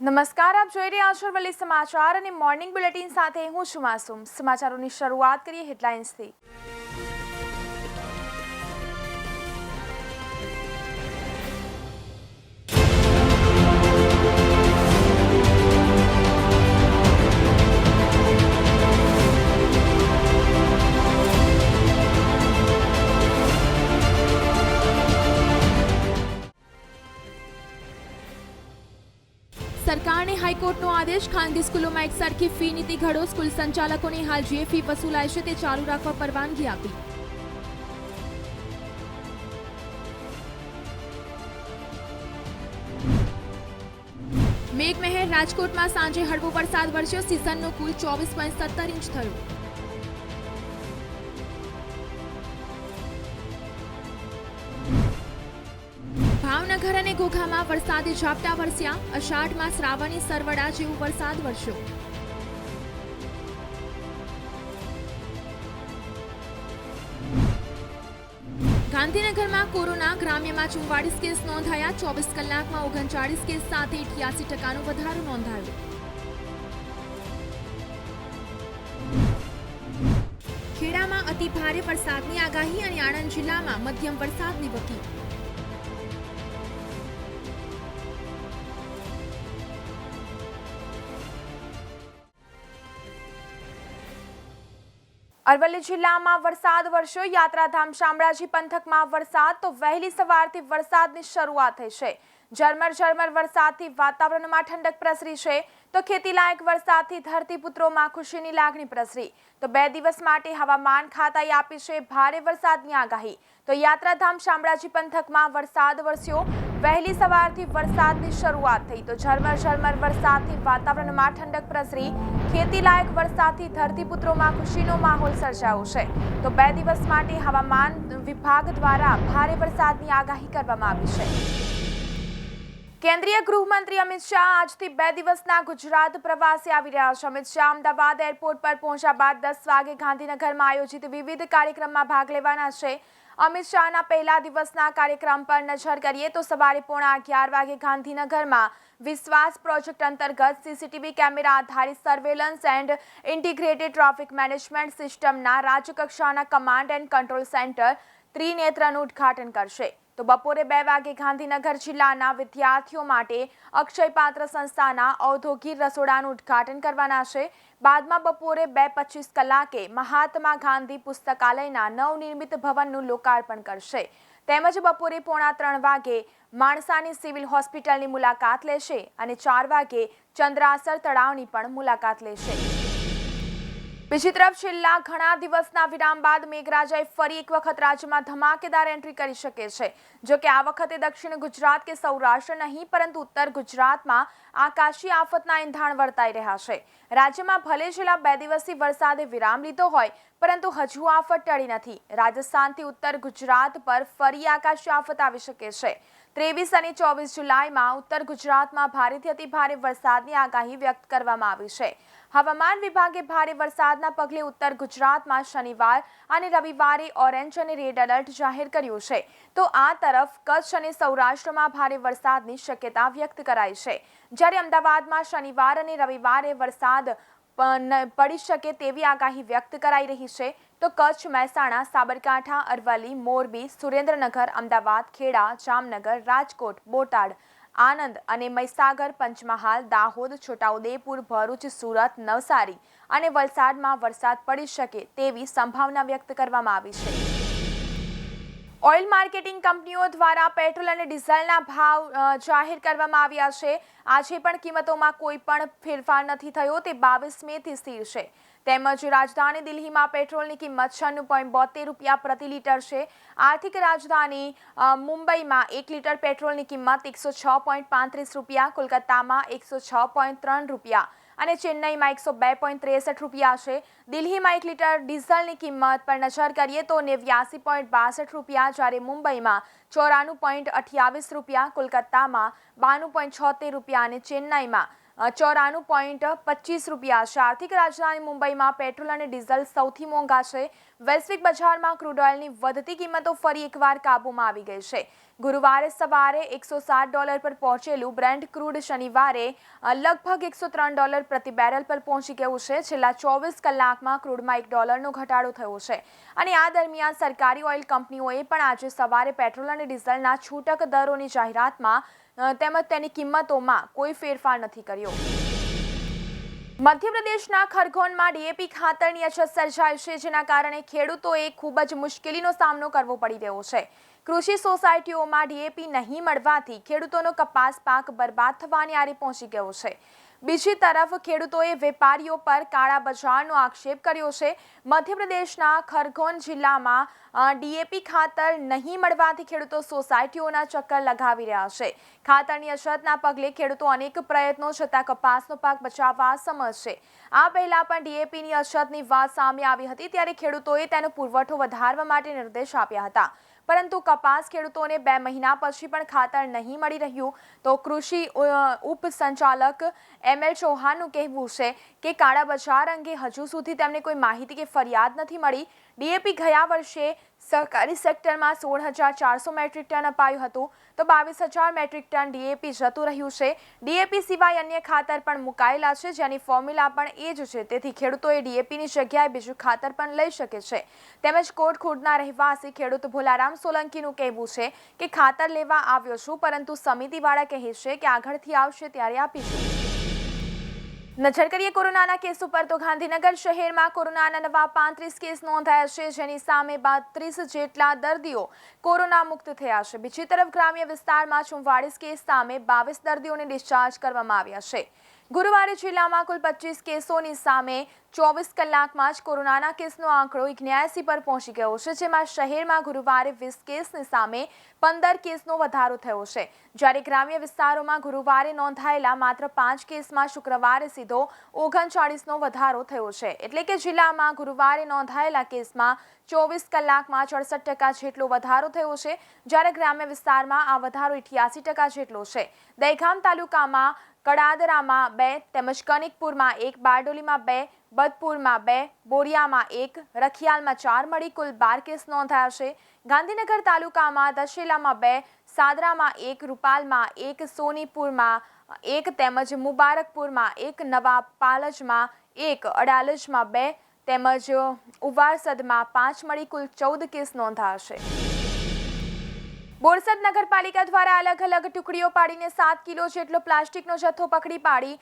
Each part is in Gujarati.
નમસ્કાર, આપ જોઈ રહ્યા છો અરવલ્લી સમાચાર અને મોર્નિંગ બુલેટિન સાથે હું છું માસૂમ। સમાચારોની શરૂઆત કરીએ હેડલાઇન્સથી। सरकार ने हाईकोर्टનો આદેશ ખાનગી સ્કૂલોમાં એક સરખી ફી નીતિ ઘડો। સ્કૂલ સંચાલકોને હાલ જે ફી વસૂલાય છે તે ચાલુ રાખવા પરવાનગી આપી। મેઘમહેર રાજકોટમાં સાંજે હળવો વરસાદ વરસ્યો। સિઝનનો કુલ 24.17 ઇંચ થયો। ભાવનગર અને ઘોઘામાં વરસાદી ઝાપટા વરસ્યા। અષાઢમાં શ્રાવણી સરવડા જેવો વરસાદ વરસ્યો। ગાંધીનગરમાં કોરોના ગ્રામ્યમાં 44 કેસ નોંધાયા। 24 કલાકમાં 39 કેસ સાથે 88% વધારો નોંધાયો। ખેડામાં અતિ ભારે વરસાદની આગાહી અને આણંદ જિલ્લામાં મધ્યમ વરસાદની વકી। અરવલ્લી જિલ્લામાં વરસાદ વરસ્યો। યાત્રાધામ શામળાજી પંથકમાં વરસાદ તો વહેલી સવારથી વરસાદની શરૂઆત થઈ છે। ઝરમર વરસાદથી વાતાવરણમાં ઠંડક પ્રસરી છે તો ખેતીલાયક વરસાદથી ધરતીપુત્રોમાં ખુશીની લાગણી પ્રસરી। તો 2 દિવસ માટે હવામાન ખાતાએ આપી છે ભારે વરસાદની આગાહી। તો યાત્રાધામ શામળાજી પંથકમાં વરસાદ વરસ્યો। વહેલી સવારથી વરસાદની શરૂઆત થઈ તો ઝરમર વરસાદથી વાતાવરણમાં ઠંડક પ્રસરી। ખેતીલાયક વરસાદથી ધરતીપુત્રોમાં ખુશીનો માહોલ સર્જાયો છે। તો 2 દિવસ માટે હવામાન વિભાગ દ્વારા ભારે વરસાદની આગાહી કરવામાં આવી છે। કેન્દ્રીય ગૃહમંત્રી અમિત શાહ આજથી 2 દિવસના ગુજરાત પ્રવાસે આવી રહ્યા છે। અમિત શાહ અમદાવાદ એરપોર્ટ પર પહોંચ્યા બાદ 10 વાગે ગાંધીનગરમાં આયોજિત વિવિધ કાર્યક્રમમાં ભાગ લેવાના છે। અમિત શાહના પહેલા દિવસના કાર્યક્રમ પર નજર કરીએ તો સવારે 11:15 વાગે ગાંધીનગરમાં વિશ્વાસ પ્રોજેક્ટ અંતર્ગત સીસીટીવી કેમેરા આધારિત surveillance and integrated traffic management સિસ્ટમના રાજ્યકક્ષાના કમાન્ડ એન્ડ કંટ્રોલ સેન્ટર ત્રિનેત્રનું ઉદ્ઘાટન કરશે। તો બપોરે 2 વાગે ગાંધીનગર જિલ્લાના વિદ્યાર્થીઓ માટે અક્ષયપાત્ર સંસ્થાના ઔદ્યોગિક રસોડાનું ઉદ્ઘાટન કરવાના છે। બાદમાં બપોરે 2:25 કલાકે મહાત્મા ગાંધી પુસ્તકાલયના નવનિર્મિત ભવનનું લોકાર્પણ કરશે। તેમજ બપોરે 2:45 વાગે માણસાની સિવિલ હોસ્પિટલની મુલાકાત લેશે અને 4 વાગે ચંદ્રાસર તળાવની પણ મુલાકાત લેશે। બીજી તરફ છેલ્લા ઘણા દિવસના વિરામ બાદ મેઘરાજાએ ફરી એક વખત રાજ્યમાં ધમાકેદાર એન્ટ્રી કરી શકે છે। જો કે આ વખતે દક્ષિણ ગુજરાત કે સૌરાષ્ટ્ર નહીં પરંતુ ઉત્તર ગુજરાતમાં આકાશી આફતના એંધાણ વર્તાઈ રહ્યા છે। રાજ્યમાં ભલે છેલ્લા 2 દિવસથી વરસાદે વિરામ લીધો હોય પરંતુ હજુ આફત ટળી નથી। રાજસ્થાનથી ઉત્તર ગુજરાત પર ફરી આકાશી આફત આવી શકે છે। 23 અને 24 જુલાઈમાં ઉત્તર ગુજરાતમાં ભારેથી અતિ ભારે વરસાદની આગાહી વ્યક્ત કરવામાં આવી છે। હવામાન વિભાગે ભારે વરસાદના પગલે ઉત્તર ગુજરાતમાં શનિવાર અને રવિવારે ઓરેન્જ અને રેડ એલર્ટ જાહેર કર્યું છે। તો આ તરફ કચ્છ અને સૌરાષ્ટ્રમાં ભારે વરસાદની શક્યતા વ્યક્ત કરાઈ છે। જ્યારે અમદાવાદમાં શનિવાર અને રવિવારે વરસાદ પડી શકે તેવી આગાહી વ્યક્ત કરાઈ રહી છે। તો કચ્છ, મહેસાણા, સાબરકાંઠા, અરવલ્લી, મોરબી, સુરેન્દ્રનગર, અમદાવાદ, ખેડા, જામનગર, રાજકોટ, બોટાદ, આનંદ અને મહીસાગર, પંચમહાલ, દાહોદ, છોટાઉદેપુર, ભરૂચ, સુરત, નવસારી અને વલસાડમાં વરસાદ પડી શકે તેવી સંભાવના વ્યક્ત કરવામાં આવી છે। ઓઇલ માર્કેટિંગ કંપનીઓ દ્વારા પેટ્રોલ અને ડીઝલના ભાવ જાહેર કરવામાં આવ્યા છે। આજે પણ કિંમતોમાં કોઈ પણ ફેરફાર નથી થયો। તે 22 મેથી સ્થિર છે। તેમજ રાજધાની દિલ્હીમાં પેટ્રોલની કિંમત 96.72 રૂપિયા પ્રતિ લીટર છે। આર્થિક રાજધાની મુંબઈમાં 1 લીટર પેટ્રોલની કિંમત 106.35 રૂપિયા, કોલકાતામાં 106.3 રૂપિયા અને ચેન્નઈમાં 102.63 રૂપિયા છે। દિલ્હીમાં 1 લીટર ડીઝલની કિંમત પર નજર કરીએ તો 89.62 રૂપિયા, જ્યારે મુંબઈમાં 94.28 રૂપિયા, કોલકાતામાં 92.76 રૂપિયા અને ચેન્નઈમાં 94.25 રૂપિયા છે। આર્થિક રાજધાની મુંબઈમાં પેટ્રોલ અને ડીઝલ સૌથી મોંઘા છે। વૈશ્વિક બજારમાં ક્રૂડ ઓઇલની વધતી કિંમતો ફરી એકવાર કાબૂમાં આવી ગઈ છે। ગુરુવારે સવારે $160 પર પહોંચેલું બ્રેન્ટ ક્રૂડ શનિવારે લગભગ $103 પ્રતિ બેરલ પર પહોંચી ગયું છે. છેલ્લા 24 કલાકમાં ક્રૂડમાં $1નો ઘટાડો થયો છે અને આ દરમિયાન સરકારી ઓઇલ કંપનીઓએ પણ આજે સવારે પેટ્રોલ અને ડીઝલના છૂટક દરોની જાહેરાતમાં તેમજ તેની કિંમતોમાં કોઈ ફેરફાર નથી કર્યો. મધ્યપ્રદેશના ખરગોનમાં ડીએપી ખાતરની અછત સર્જાઈ છે, જેના કારણે ખેડૂતોએ ખૂબ જ મુશ્કેલીનો સામનો કરવો પડી રહ્યો છે. કૃષિ સોસાયટીઓમાં ડીએપી નહીં મળવાથી ખેડૂતોનો કપાસ પાક બરબાદ થવાની આરે પહોંચી ગયો છે. બીજી તરફ ખેડૂતોએ વેપારીઓ પર કાળા બજારનો આક્ષેપ કર્યો છે. મધ્યપ્રદેશના ખરગોન જિલ્લામાં ડીએપી ખાતર નહીં મળવાથી ખેડૂતો સોસાયટીઓના ચક્કર લગાવી રહ્યા છે. ખાતરની અછતના પગલે ખેડૂતો અનેક પ્રયત્નો છતાં કપાસનો પાક બચાવવા અસમર્થ છે. આ પહેલા પણ ડીએપીની અછતની વાત સામે આવી હતી, ત્યારે ખેડૂતોએ તેનો પુરવઠો વધારવા માટે નિર્દેશ આપ્યા હતા. પરંતુ કપાસ ખેડૂતોને 2 મહિના પછી પણ ખાતર નહીં મળી રહ્યું તો કૃષિ ઉપસંચાલક ML ચૌહાણનું કહેવું છે કે કાળા બજાર અંગે હજુ સુધી તેમને કોઈ માહિતી કે ફરિયાદ નથી મળી. ડીએપી ગયા વર્ષે સહકારી સેક્ટરમાં 16,400 મેટ્રિક ટન અપાયું હતું તો 22,000 મેટ્રિક ટન ડીએપી જતું રહ્યું છે. ડીએપી સિવાય અન્ય ખાતર પણ મુકાયેલા છે, જેની ફોર્મ્યુલા પણ એ જ છે. તેથી ખેડૂતોએ ડીએપીની જગ્યાએ બીજું ખાતર પણ લઈ શકે છે. તેમજ કોટખુર્દના રહેવાસી ખેડૂત ભોલારામ સોલંકીનું કહેવું છે કે ખાતર લેવા આવ્યો છું, પરંતુ સમિતિવાળા કહે છે કે આગળથી આવશે ત્યારે આપીશું. નજર કરીએ કોરોનાના કેસ ઉપર તો ગાંધીનગર શહેરમાં કોરોનાના નવા 35 કેસ નોંધાયા છે, જેની સામે 32 જેટલા દર્દીઓ કોરોના મુક્ત થયા છે. બીજી તરફ ગ્રામ્ય વિસ્તારમાં 44 કેસ સામે 22 દર્દીઓને ડિસ્ચાર્જ કરવામાં આવ્યા છે. ગુરુવારે જિલ્લામાં કુલ 25 કેસોની સામે 24 કલાકમાં જ કોરોનાના કેસનો આંકડો 79 પર પહોંચી ગયો છે, જેમાં શહેરમાં ગુરુવારે 20 કેસની સામે 15 કેસનો વધારો થયો છે. જ્યારે ગ્રામ્ય વિસ્તારોમાં ગુરુવારે નોંધાયેલા માત્ર 5 કેસમાં શુક્રવારે સીધો 39નો વધારો થયો છે. એટલે કે જિલ્લામાં ગુરુવારે નોંધાયેલા કેસમાં 24 કલાકમાં 68% જેટલો વધારો થયો છે, જ્યારે ગ્રામ્ય વિસ્તારમાં આ વધારો 88% જેટલો છે. દહેગામ તાલુકામાં કડાદરામાં 2 તેમજ કનિકપુરમાં 1, બારડોલીમાં 2, બદપુરમાં 2, બોરિયામાં 1, રખિયાલમાં 4 મળી કુલ 12 કેસ નોંધાયા છે. ગાંધીનગર તાલુકામાં દશેલામાં 2, સાદરામાં 1, રૂપાલમાં 1, સોનીપુરમાં 1 તેમજ મુબારકપુરમાં 1, નવા પાલજમાં 1, અડાલજમાં 2 તેમજ ઉવારસદમાં 5 મળી કુલ 14 કેસ નોંધાયા છે. બોરસદ નગરપાલિકા દ્વારા અલગ અલગ ટુકડીઓ પાડીને 7 કિલો જેટલો પ્લાસ્ટિકનો જથ્થો પકડી પાડી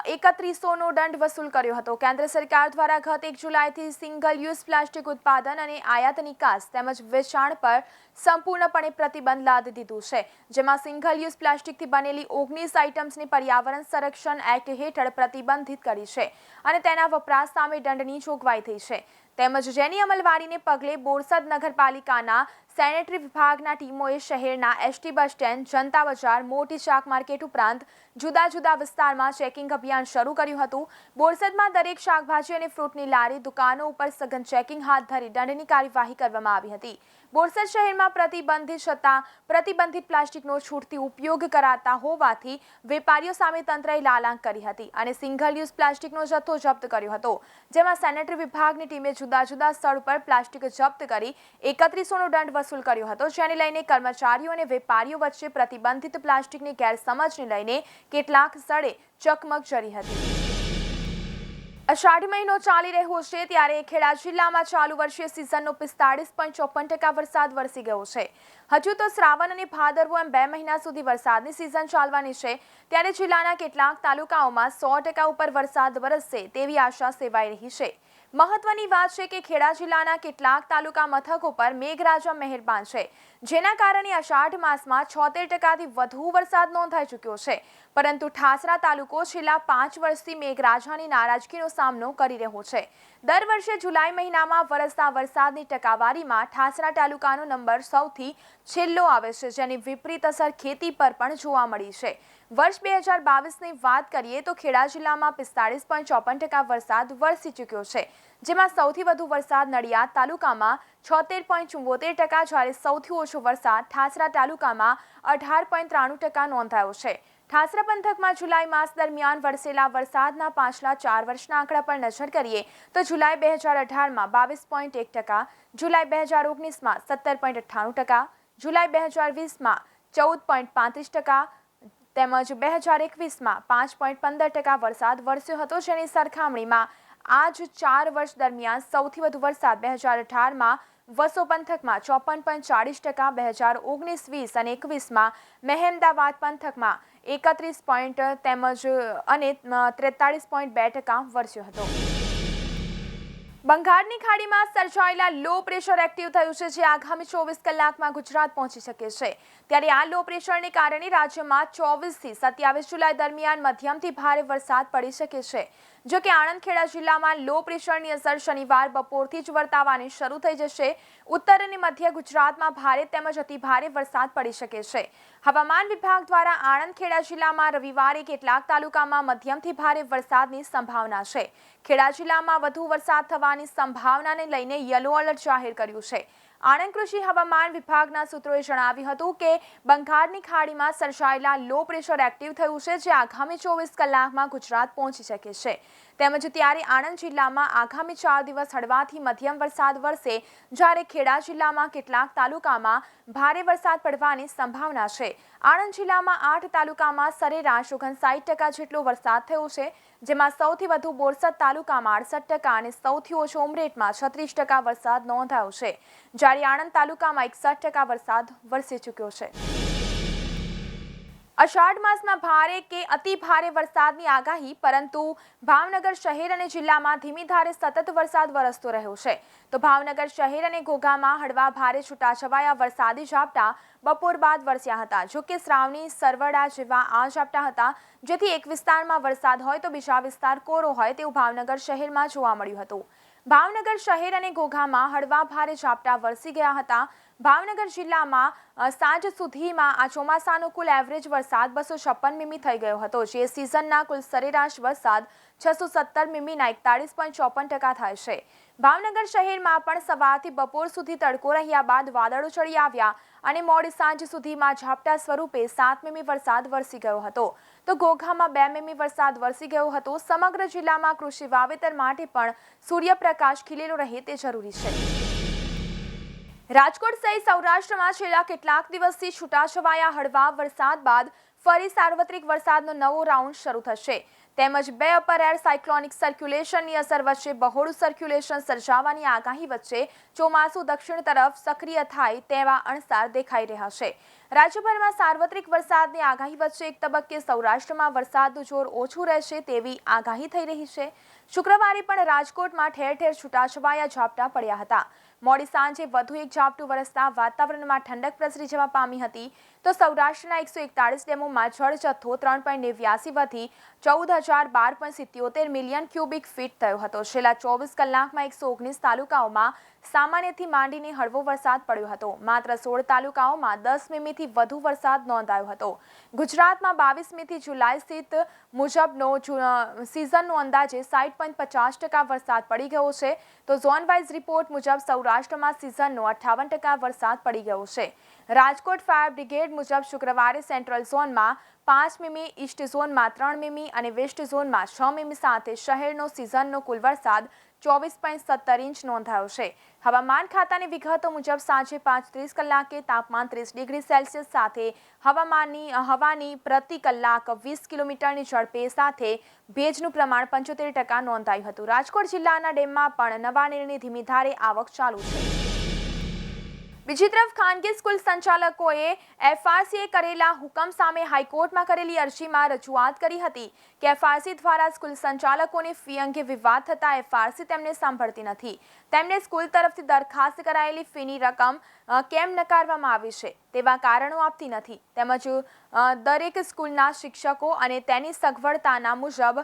3100નો દંડ વસૂલ કર્યો હતો. કેન્દ્ર સરકાર દ્વારા ગત 1 જુલાઈથી સિંગલ યુઝ પ્લાસ્ટિક ઉત્પાદન અને આયાત નિકાસ તેમજ વેચાણ પર સંપૂર્ણપણે પ્રતિબંધ લાદી દીધું છે, જેમાં સિંગલ યુઝ પ્લાસ્ટિકથી બનેલી 19 આઇટમ્સની પર્યાવરણ સંરક્ષણ એક્ટ હેઠળ પ્રતિબંધિત કરી છે અને તેના વપરાશ સામે દંડની જોગવાઈ થઈ છે. તેમજ જેની અમલવારીને પગલે બોરસદ નગરપાલિકાના સેનેટરી વિભાગના ટીમોએ શહેરના એસટી બસ સ્ટેન્ડ, જનતા બજાર, મોટી શાક માર્કેટ ઉપરાંત જુદા જુદા વિસ્તારમાં ચેકિંગ અભિયાન શરૂ કર્યું હતું. બોરસદમાં દરેક શાકભાજી અને ફ્રૂટની લારી દુકાનો ઉપર સઘન ચેકિંગ હાથ ધરી દંડની કાર્યવાહી કરવામાં આવી હતી. બોરસદ શહેરમાં પ્રતિબંધિત પ્લાસ્ટિકનો છૂટથી ઉપયોગ કરાતા હોવાથી વેપારીઓ સામે તંત્રએ લાલાંક કરી હતી અને સિંગલ યુઝ પ્લાસ્ટિકનો જથ્થો જપ્ત કર્યો હતો, જેમાં સેનેટરી વિભાગની ટીમે જુદા જુદા સ્થળ પર પ્લાસ્ટિક જપ્ત કરી 3100નો દંડ વસૂલ કર્યો હતો, જેને લઈને કર્મચારીઓ અને વેપારીઓ વચ્ચે પ્રતિબંધિત પ્લાસ્ટિકની ગેરસમજને લઈને કેટલાક સ્થળે ચકમક જરી હતી. અષાઢ મહિનો ચાલી રહ્યો છે ત્યારે ખેડા જિલ્લામાં ચાલુ વર્ષે સિઝનનો 45.54% વરસાદ વરસી ગયો છે. હજુ તો શ્રાવણ અને ભાદરવો એમ 2 મહિના સુધી વરસાદની સિઝન ચાલવાની છે, ત્યારે જિલ્લાના કેટલાક તાલુકાઓમાં 100% ઉપર વરસાદ વરસશે તેવી આશા સેવાઈ રહી છે. મહત્વની વાત છે કે ખેડા જિલ્લાના કેટલાક તાલુકા મથકો પર મેઘરાજા મહેરબાન છે, જેના કારણે અષાઢ માસમાં 76%થી વધુ વરસાદ નોંધાઈ ચૂક્યો છે. પરંતુ ઠાસરા તાલુકો છેલ્લા 5 વર્ષથી મેઘરાજાની નારાજગીનો સામનો કરી રહ્યો છે. દર વર્ષે જુલાઈ મહિનામાં વરસતા વરસાદની ટકાવારીમાં ઠાસરા તાલુકાનો નંબર સૌથી છેલ્લો આવે છે, જેની વિપરીત અસર ખેતી પર પણ જોવા મળી છે. વર્ષ 2022ની વાત કરીએ તો ખેડા જિલ્લામાં 45.54% વરસાદ વરસી ચૂક્યો છે, જેમાં સૌથી વધુ વરસાદ નડિયાદ તાલુકામાં 76.74%, જ્યારે સૌથી ઓછો વરસાદ ઠાસરા તાલુકામાં 18.93% નોંધાયો છે. ઠાસરા પંથકમાં જુલાઈ માસ દરમિયાન વરસેલા વરસાદના પાછલા 4 વર્ષના આંકડા પર નજર કરીએ તો જુલાઈ 2018માં 22.1%, જુલાઈ 2019માં 17.98%, જુલાઈ 2020માં 14.35%, તેમજ 2021માં 5.15% વરસાદ વરસ્યો હતો, જેની સરખામણીમાં આ જ 4 વર્ષ દરમિયાન સૌથી વધુ વરસાદ 2018માં વસો પંથકમાં 54.40%, 2019-20 અને 21માં મહેમદાવાદ પંથકમાં 31 તેમજ અને 43.2% વરસ્યો હતો. બંગાળની ખાડીમાં સર્જાયેલા લો પ્રેશર એક્ટિવ થયું છે, જે આગામી 24 કલાકમાં ગુજરાત પહોંચી શકે છે. ત્યારે આ લો પ્રેશરને કારણે રાજ્યમાં 24 થી 27 જુલાઈ દરમિયાન મધ્યમથી ભારે વરસાદ પડી શકે છે. જો કે આણંદ ખેડા જિલ્લામાં લો પ્રેશરની અસર શનિવાર બપોરથી જ વર્તાવાની શરૂ થઈ જશે. ઉત્તર અને મધ્ય ગુજરાતમાં ભારે તેમજ અતિભારે વરસાદ પડી શકે છે. હવામાન વિભાગ દ્વારા આણંદ ખેડા જિલ્લામાં રવિવારે કેટલાક તાલુકામાં મધ્યમથી ભારે વરસાદની સંભાવના છે. ખેડા જિલ્લામાં વધુ વરસાદ થવાની સંભાવનાને લઈને યલો એલર્ટ જાહેર કર્યું છે. આણંદ કૃષિ હવામાન વિભાગના સૂત્રોએ જણાવ્યું હતું કે બંગાળની ખાડીમાં સર્જાયેલા લો પ્રેશર એક્ટિવ થયું છે, જે આગામી 24 કલાકમાં ગુજરાત પહોંચી શકે છે. તેમજ ત્યારે આણંદ જિલ્લામાં આગામી 4 દિવસ હળવાથી મધ્યમ વરસાદ વરસે, જ્યારે ખેડા જિલ્લામાં કેટલાક તાલુકામાં ભારે વરસાદ પડવાની સંભાવના છે. આણંદ જિલ્લામાં 8 તાલુકામાં સરેરાશ 59% જેટલો વરસાદ થયો છે, જેમાં સૌથી વધુ બોરસદ તાલુકામાં 68% અને સૌથી ઓછો ઉમરેઠમાં 36% વરસાદ નોંધાયો છે, જ્યારે આણંદ તાલુકામાં 61% વરસાદ વરસી ચૂક્યો છે. અષાઢ માસમાં ભારે કે અતિ ભારે વરસાદની આગાહી, પરંતુ ભાવનગર શહેર અને જિલ્લામાં ધીમી ધારે સતત વરસાદ વરસતો રહ્યો છે. તો ભાવનગર શહેર અને ઘોઘામાં હળવા ભારે છૂટાછવાયા વરસાદી ઝાપટા બપોર બાદ વરસ્યા હતા. જો કે શ્રાવણી સરવડા જેવા આ ઝાપટા હતા, જેથી એક વિસ્તારમાં વરસાદ હોય તો બીજા વિસ્તાર કોરો હોય તેવું ભાવનગર શહેરમાં જોવા મળ્યું હતું. ભાવનગર શહેર અને ઘોઘામાં હળવા ભારે ઝાપટા વરસી ગયા હતા. ભાવનગર જિલ્લામાં સાંજ સુધીમાં આ ચોમાસાનો કુલ એવરેજ વરસાદ 256 મીમી થઈ ગયો હતો, જે સિઝનના કુલ સરેરાશ વરસાદ 617 મીમીના 41.54% થાય છે. ભાવનગર શહેરમાં પણ સવારથી બપોર સુધી તડકો રહ્યા બાદ વાદળો ચડી આવ્યા અને મોડી સાંજ સુધીમાં ઝાપટા સ્વરૂપે 7 મીમી વરસાદ વરસી ગયો હતો. તો ઘોઘામાં 2 મીમી વરસાદ વરસી ગયો હતો. સમગ્ર જિલ્લામાં કૃષિ વાવેતર માટે પણ સૂર્યપ્રકાશ ખીલેલો રહે તે જરૂરી છે. રાજકોટ સહિત સૌરાષ્ટ્રમાં છેલ્લા કેટલાક દિવસથી છૂટાછવાયા હળવા વરસાદ બાદ ફરી સાર્વત્રિક વરસાદનો નવો રાઉન્ડ શરૂ થશે. તેમજ બે અપર એર સાયક્લોનિક સર્ક્યુલેશનની અસર વચ્ચે બહોળું સર્ક્યુલેશન સર્જાવાની આગાહી વચ્ચે ચોમાસું દક્ષિણ તરફ સક્રિય થાય તેવા અણસાર દેખાઈ રહ્યા છે. રાજ્યભરમાં સાર્વત્રિક વરસાદની આગાહી વચ્ચે એક તબક્કે સૌરાષ્ટ્રમાં વરસાદનું જોર ઓછું રહેશે તેવી આગાહી થઈ રહી છે. શુક્રવારે પણ રાજકોટમાં ઠેર ઠેર છૂટાછવાયા ઝાપટા પડ્યા હતા. મોડી સાંજે વધુ એક ઝાપટું વરસતા વાતાવરણમાં ઠંડક પ્રસરી જવા પામી હતી. તો સૌરાષ્ટ્રના 141 ડેમોમાં જળ જથ્થો 3.89 વધી 14,012.77 મિલિયન ક્યુબિક ફીટ થયો હતો. છેલ્લા 24 કલાકમાં 119 તાલુકાઓમાં સામાન્યથી માંડીને હળવો વરસાદ પડ્યો હતો. માત્ર 16 તાલુકાઓમાં 10 મીમીથી વધુ વરસાદ નોંધાયો હતો. ગુજરાતમાં 22મીથી જુલાઈ સ્થિત મુજબનો સિઝનનો અંદાજે 60.50% વરસાદ પડી ગયો છે. તો ઝોન વાઇઝ રિપોર્ટ મુજબ સૌરાષ્ટ્રમાં સિઝનનો 58% વરસાદ પડી ગયો છે. રાજકોટ ફાયર બ્રિગેડ મુજબ શુક્રવારે સેન્ટ્રલ ઝોનમાં 5 મીમી, ઈસ્ટ ઝોનમાં 3 મીમી અને વેસ્ટ ઝોનમાં 6 મીમી સાથે શહેરનો સિઝનનો કુલ વરસાદ 24.17 ઇંચ નોંધાયો છે. હવામાન ખાતાની વિગતો મુજબ સાંજે 5:30 કલાકે તાપમાન 30 ડિગ્રી સેલ્સિયસ સાથે હવાની પ્રતિ કલાક 20 કિલોમીટરની ઝડપે સાથે ભેજનું પ્રમાણ 75% નોંધાયું હતું. રાજકોટ જિલ્લાના ડેમમાં પણ નવા નીરની ધીમી ધારે આવક ચાલુ છે. બીજી તરફ ખાનગી સ્કૂલ સંચાલકોએ એફઆરસીએ કરેલા હુકમ સામે હાઈકોર્ટમાં કરેલી અરજીમાં રજૂઆત કરી હતી કે એફઆરસી દ્વારા સ્કૂલ સંચાલકોને ફી અંગે વિવાદ થતા એફઆરસી તેમને સાંભળતી નથી. તેમને સ્કૂલ તરફથી દરખાસ્ત કરાયેલી ફીની રકમ કેમ નકારવામાં આવી છે તેવા કારણો આપતી નથી. તેમજ દરેક સ્કૂલના શિક્ષકો અને તેની સગવડતાના મુજબ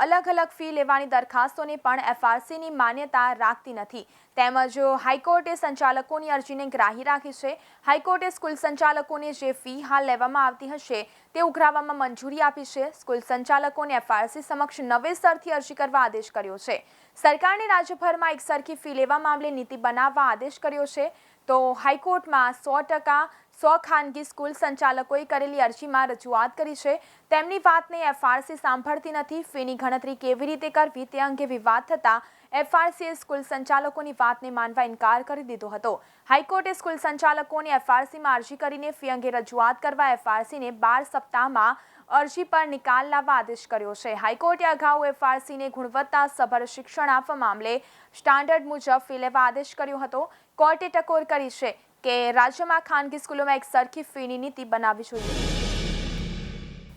અલગ અલગ ફી લેવાની દરખાસ્તોને પણ એફઆરસીની માન્યતા રાખતી નથી. તેમજ હાઈકોર્ટે સંચાલકોની અરજીને ગ્રાહ્ય રાખી છે. હાઈકોર્ટે સ્કૂલ સંચાલકોને જે ફી હાલ લેવામાં આવતી હશે તે ઉઘરાવવામાં મંજૂરી આપી છે. સ્કૂલ સંચાલકોને એફઆરસી સમક્ષ નવેસરથી અરજી કરવા આદેશ કર્યો છે. સરકારને રાજ્યભરમાં એકસરખી ફી લેવા મામલે નીતિ બનાવવા આદેશ કર્યો છે. તો હાઈકોર્ટમાં 100% ખાનગી સ્કૂલ સંચાલકોએ કરેલી અરજીમાં રજૂઆત કરી છે. તેમની વાતને એફઆરસી સાંભળતી નથી. ફીની ગણતરી કેવી રીતે કરવી તે અંગે વિવાદ થતા એફઆરસીએ સ્કૂલ સંચાલકોની વાતને માનવા ઇનકાર કરી દીધો હતો. હાઈકોર્ટે સ્કૂલ સંચાલકોને એફઆરસીમાં અરજી કરીને ફી અંગે રજૂઆત કરવા એફઆરસીને 12 સપ્તાહમાં અરજી પર નિકાલ લાવવા આદેશ કર્યો છે. હાઈકોર્ટે અગાઉ એફઆરસીને ગુણવત્તાસભર શિક્ષણ આપવા મામલે સ્ટાન્ડર્ડ મુજબ ફી લેવા આદેશ કર્યો હતો. કોર્ટે ટકોર કરી છે કે રાજ્યમાં ખાનગી સ્કૂલોમાં એક સરખી ફીની નીતિ બનાવવી જોઈએ.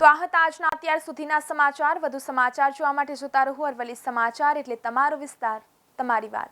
તો આ હતા આજના અત્યાર સુધીના સમાચાર. વધુ સમાચાર જોવા માટે જોતા રહો અરવલ્લી સમાચાર, એટલે તમારો વિસ્તાર, તમારી વાત.